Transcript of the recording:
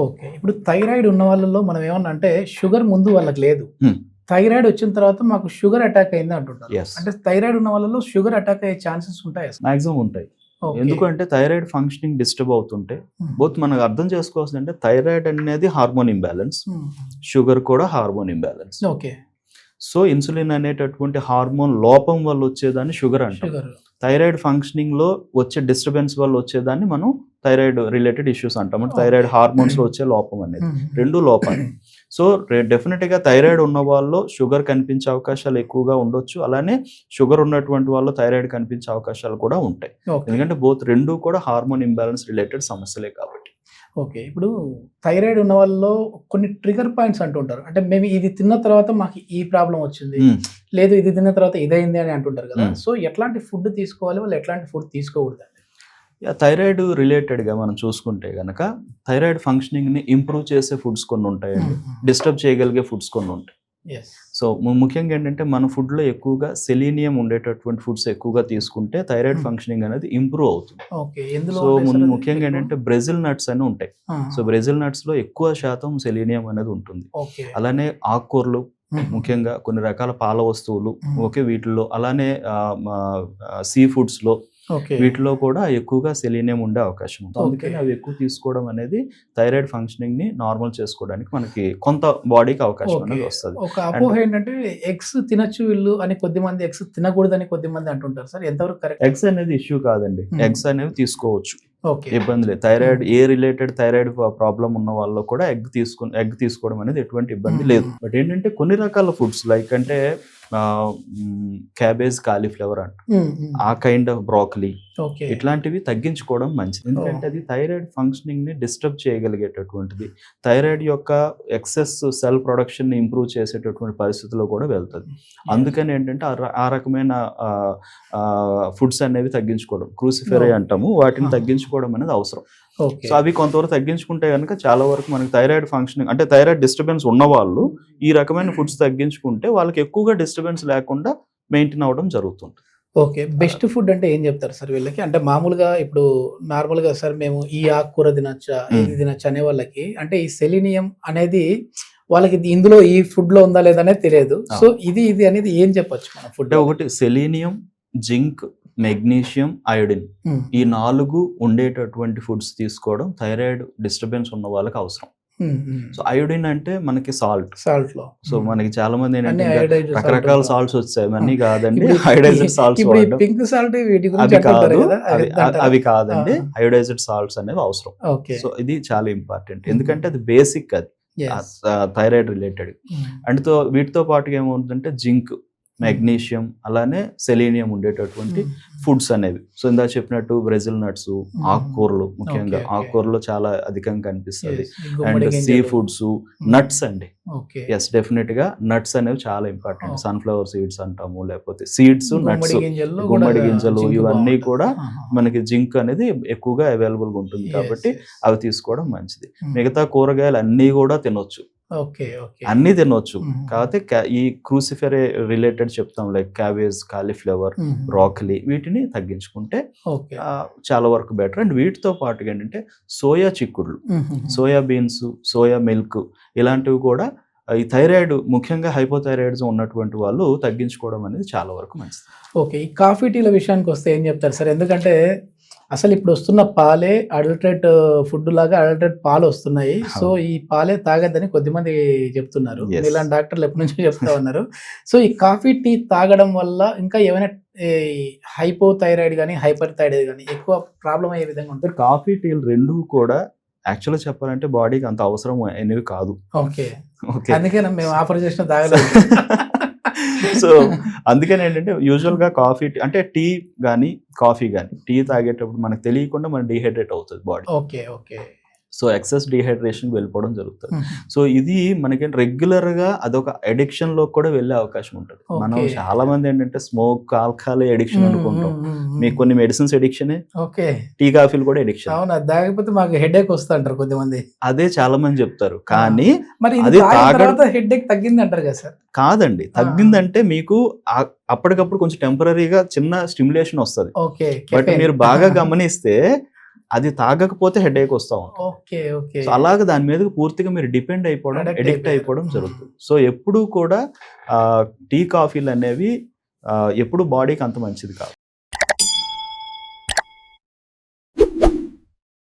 Okay. ఇప్పుడు thyroid ఉన్న వాళ్ళలో మనం ఏమన్నా అంటే షుగర్ ముందు వాళ్ళకి లేదు. హ్మ్. థైరాయిడ్ వచ్చిన తర్వాత మాకు షుగర్ అటాక్ అయింది అంటుంటారు. Yes. అంటే థైరాయిడ్ ఉన్న వాళ్ళలో షుగర్ అటాక్ అయ్యే ఛాన్సెస్ ఉంటాయా సార్? మాక్సిమం ఉంటాయి. ఓకే. ఎందుకంటే థైరాయిడ్ ఫంక్షనింగ్ డిస్టర్బ్ అవుతుంటే బోత్ మనకు అర్థం చేసుకోవాల్సిందంటే థైరాయిడ్ అనేది హార్మోన్ ఇంబ్యాలెన్స్, షుగర్ కూడా hormone imbalance. Okay. So insulin అనేటటువంటి హార్మోన్ లోపం వల్ల వచ్చేదాన్ని షుగర్ అంటాం. షుగర్. థైరాయిడ్ ఫంక్షనింగ్ లో వచ్చే డిస్టర్బెన్స్ వల్ల వచ్చేదాన్ని మనం థైరాయిడ్ రిలేటెడ్ ఇష్యూస్ అంటాం. అంటే థైరాయిడ్ హార్మోన్స్ లో వచ్చే లోపం అనేది రెండు లోపాలు. సో డెఫినెట్ గా థైరాయిడ్ ఉన్న వాళ్ళలో షుగర్ కనిపించే అవకాశాలు ఎక్కువగా ఉండొచ్చు. అలానే షుగర్ ఉన్నటువంటి వాళ్ళు థైరాయిడ్ కనిపించే అవకాశాలు కూడా ఉంటాయి. ఓకే. ఎందుకంటే బోత్ రెండు కూడా హార్మోన్ ఇంబ్యాలెన్స్ రిలేటెడ్ సమస్యలే కాబట్టి. ఓకే. ఇప్పుడు థైరాయిడ్ ఉన్న వాళ్ళలో కొన్ని ట్రిగర్ పాయింట్స్ అంటుంటారు. అంటే మేము ఇది తిన్న తర్వాత మాకు ఈ ప్రాబ్లం వచ్చింది, లేదు ఇది తిన్న తర్వాత ఇదైంది అని అంటుంటారు కదా. సో ఎట్లాంటి ఫుడ్ తీసుకోవాలి, వాళ్ళు ఎట్లాంటి ఫుడ్ తీసుకోకూడదు? థైరాయిడ్ రిలేటెడ్గా మనం చూసుకుంటే కనుక థైరాయిడ్ ఫంక్షనింగ్ని ఇంప్రూవ్ చేసే ఫుడ్స్ కొన్ని ఉంటాయండి, డిస్టర్బ్ చేయగలిగే ఫుడ్స్ కొన్ని ఉంటాయి. సో ముఖ్యంగా ఏంటంటే మన ఫుడ్లో ఎక్కువగా సెలీనియం ఉండేటటువంటి ఫుడ్స్ ఎక్కువగా తీసుకుంటే థైరాయిడ్ ఫంక్షనింగ్ అనేది ఇంప్రూవ్ అవుతుంది. సో ముఖ్యంగా ఏంటంటే బ్రెజిల్ నట్స్ అని ఉంటాయి. సో బ్రెజిల్ నట్స్లో ఎక్కువ శాతం సెలీనియం అనేది ఉంటుంది. అలానే ఆకుకూరలు, ముఖ్యంగా కొన్ని రకాల పాల వస్తువులు, ఓకే, వీటిల్లో అలానే సీ ఫుడ్స్లో వీటిలో కూడా ఎక్కువగా సెలీనియం ఉండే అవకాశం ఉంది. అందుకని అవి ఎక్కువ తీసుకోవడం అనేది థైరాయిడ్ ఫంక్షనింగ్ ని నార్మల్ చేసుకోవడానికి మనకి కొంత బాడీకి అవకాశం అనేది వస్తుంది. ఒక అపోహ ఏంటంటే ఎగ్స్ తినచ్చు వీళ్ళు అని, కొద్దిమంది ఎగ్స్ తినకూడదని కొద్దిమంది అంటుంటారు సార్, ఎంతవరకు కరెక్ట్? ఎగ్స్ అనేది ఇష్యూ కాదండి, ఎగ్స్ అనేవి తీసుకోవచ్చు, ఇబ్బంది లేదు. థైరాయిడ్ ఏ రిలేటెడ్ థైరాయిడ్ ప్రాబ్లం ఉన్న వాళ్ళు కూడా ఎగ్ తీసుకోవడం అనేది ఎటువంటి ఇబ్బంది లేదు. బట్ ఏంటంటే కొన్ని రకాల ఫుడ్స్ లైక్ అంటే క్యాబేజ్, కాలీఫ్లవర్ అంట, ఆ కైండ్ ఆఫ్ బ్రోకలీ, ఇట్లాంటివి తగ్గించుకోవడం మంచిది. ఎందుకంటే అది థైరాయిడ్ ఫంక్షనింగ్ ని డిస్టర్బ్ చేయగలిగేటటువంటిది, థైరాయిడ్ యొక్క ఎక్సెస్ సెల్ ప్రొడక్షన్ ని ఇంప్రూవ్ చేసేటటువంటి పరిస్థితిలో కూడా వెళ్తుంది. అందుకని ఏంటంటే ఆ రకమైన ఫుడ్స్ అనేవి తగ్గించుకోవడం, క్రూసిఫెరై అంటాము, వాటిని తగ్గించుకోవడం అనేది అవసరం. సో అవి కొంతవరకు తగ్గించుకుంటే కనుక చాలా వరకు మనకి థైరాయిడ్ ఫంక్షనింగ్ అంటే థైరాయిడ్ డిస్టర్బెన్స్ ఉన్న వాళ్ళు ఈ రకమైన ఫుడ్స్ తగ్గించుకుంటే వాళ్ళకి ఎక్కువగా డిస్టర్బెన్స్ లేకుండా మెయింటైన్ అవ్వడం జరుగుతుంది. ఓకే. బెస్ట్ ఫుడ్ అంటే ఏం చెప్తారు సార్ వీళ్ళకి? అంటే మామూలుగా ఇప్పుడు నార్మల్గా సార్ మేము ఈ ఆకుకూర తినచ్చా, ఇది తినచ్చా అనే వాళ్ళకి అంటే ఈ సెలీనియం అనేది వాళ్ళకి ఇందులో ఈ ఫుడ్ లో ఉందా లేదా అనేది తెలియదు. సో ఇది అనేది ఏం చెప్పొచ్చు మన ఫుడ్? ఒకటి సెలీనియం, జింక్, మెగ్నీషియం, అయోడిన్, ఈ 4 ఉండేటటువంటి ఫుడ్స్ తీసుకోవడం థైరాయిడ్ డిస్టర్బెన్స్ ఉన్న వాళ్ళకి అవసరం. సో అయోడిన్ అంటే మనకి సాల్ట్ లో, సో మనకి చాలా మంది ఏంటంటే రకరకాల సాల్ట్స్ వచ్చాయి, అన్నీ కాదండి, అయోడైజ్డ్ సాల్ట్స్ అవి కాదండి, అయోడైజ్డ్ సాల్ట్స్ అనేవి అవసరం. సో ఇది చాలా ఇంపార్టెంట్, ఎందుకంటే అది బేసిక్, అది థైరాయిడ్ రిలేటెడ్. అండ్ వీటితో పాటుగా ఏమవుతుందంటే జింక్, మెగ్నీషియం, అలానే సెలీనియం ఉండేటటువంటి ఫుడ్స్ అనేవి. సో ఇందా చెప్పినట్టు బ్రెజిల్ నట్స్, ఆకుకూరలు, ముఖ్యంగా ఆకుకూరలో చాలా అధికంగా కనిపిస్తుంది. అండ్ సీ ఫుడ్స్, నట్స్ అండి, ఎస్ డెఫినెట్ గా నట్స్ అనేవి చాలా ఇంపార్టెంట్. సన్ఫ్లవర్ సీడ్స్ అంటాము, లేకపోతే సీడ్స్, నట్స్, గుమ్మడి గింజలు, ఇవన్నీ కూడా మనకి జింక్ అనేది ఎక్కువగా అవైలబుల్ గా ఉంటుంది కాబట్టి అవి తీసుకోవడం మంచిది. మిగతా కూరగాయలు అన్నీ కూడా తినొచ్చు, అన్ని తినొచ్చు, కాకపోతే ఈ క్రూసిఫెరే రిలేటెడ్ చెప్తాం లైక్ క్యాబేజ్, కాలీఫ్లవర్, బ్రోకలీ, వీటిని తగ్గించుకుంటే చాలా వరకు బెటర్. అండ్ వీటితో పాటుగా ఏంటంటే సోయా చిక్కుళ్ళు, సోయా బీన్స్, సోయా మిల్క్, ఇలాంటివి కూడా ఈ థైరాయిడ్, ముఖ్యంగా హైపోథైరాయిడ్స్ ఉన్నటువంటి వాళ్ళు తగ్గించుకోవడం అనేది చాలా వరకు మంచిది. ఓకే. ఈ కాఫీ టీల విషయానికి వస్తే ఏం చెప్తారు సార్? ఎందుకంటే అసలు ఇప్పుడు వస్తున్న పాలే అడల్టరేట్ ఫుడ్ లాగా అడల్టరేట్ పాలు వస్తున్నాయి. సో ఈ పాలే తాగద్దని కొద్దిమంది చెప్తున్నారు, ఇలాంటి డాక్టర్లు ఎప్పటి నుంచో చెప్తా ఉన్నారు. సో ఈ కాఫీ టీ తాగడం వల్ల ఇంకా ఏమైనా హైపోథైరాయిడ్ కానీ హైపర్ థైరాయిడ్ కానీ ఎక్కువ ప్రాబ్లం అయ్యే విధంగా ఉంటుంది? కాఫీ టీలు రెండు కూడా యాక్చువల్గా చెప్పాలంటే బాడీకి అంత అవసరం అనేవి కాదు. ఓకే, అందుకేనా మేము ఆఫర్ చేసిన తాగలేదు. సో అందుకని ఏంటంటే యూజువల్ గా కాఫీ అంటే టీ గానీ కాఫీ గానీ, టీ తాగేటప్పుడు మనకు తెలియకుండా మనం డీహైడ్రేట్ అవుతుంది body. Okay okay. So excess dehydration వెళ్ళిపోవడం జరుగుతుంది. సో ఇది మనకి రెగ్యులర్ గా అదొక అడిక్షన్ లో కూడా వెళ్ళే అవకాశం ఉంటుంది. మనం చాలా మంది ఏంటంటే స్మోక్, ఆల్కహాల్ ఎడిక్షన్ అనుకుంటాం, మీకు కొన్ని మెడిసిన్స్ ఎడిక్షన్, టీ కాఫీలు కూడా ఎడిక్షన్. తాగకపోతే మాకు హెడేక్ వస్తుంటారు కొంతమంది, అదే చాలా మంది చెప్తారు. కానీ అది హెడేక్ తగ్గింది అంటారు కదా సార్? కాదండి, తగ్గిందంటే మీకు అప్పటికప్పుడు కొంచెం టెంపరీగా చిన్న స్టిమ్యులేషన్ వస్తుంది. బట్ మీరు బాగా గమనిస్తే అది తాగకపోతే హెడేక్ వస్తూ ఉంటుంది. Okay okay. సో అలాగే దాని మీద పూర్తిగా మీరు డిపెండ్ అయిపోవడం, ఎడిక్ట్ అయిపోవడం జరుగుతుంది. సో ఎప్పుడూ కూడా టీ కాఫీలు అనేవి ఎప్పుడు బాడీకి అంత మంచిది కాదు.